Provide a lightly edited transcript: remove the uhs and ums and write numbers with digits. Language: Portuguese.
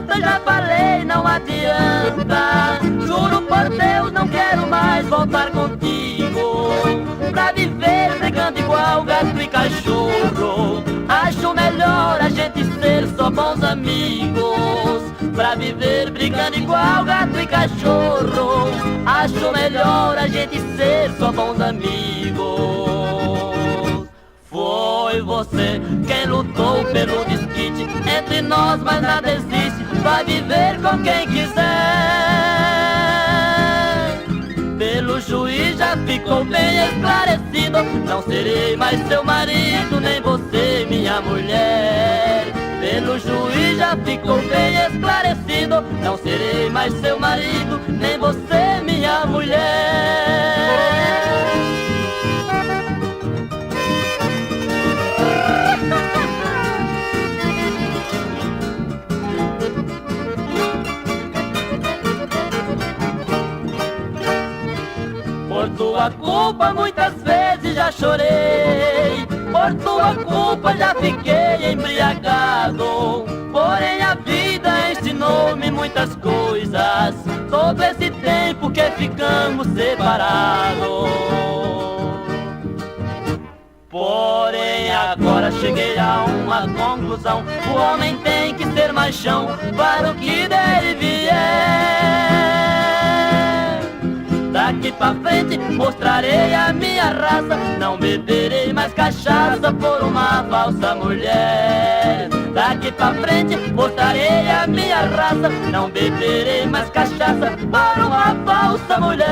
adianta, já falei, não adianta. Juro por Deus, não quero mais voltar contigo pra viver brigando igual gato e cachorro. Acho melhor a gente ser só bons amigos pra viver brigando igual gato e cachorro. Acho melhor a gente ser só bons amigos. Foi você quem lutou pelo desquite entre nós, mas nada existe. Vai viver com quem quiser. Pelo juiz já ficou bem esclarecido, não serei mais seu marido, nem você minha mulher. Pelo juiz já ficou bem esclarecido, não serei mais seu marido, nem você minha mulher. Por tua culpa muitas vezes já chorei, por tua culpa já fiquei embriagado. Porém a vida ensinou-me muitas coisas todo esse tempo que ficamos separados. Porém agora cheguei a uma conclusão: o homem tem que ser machão para o que der e vier. Daqui pra frente mostrarei a minha raça, não beberei mais cachaça por uma falsa mulher. Daqui pra frente mostrarei a minha raça, não beberei mais cachaça por uma falsa mulher.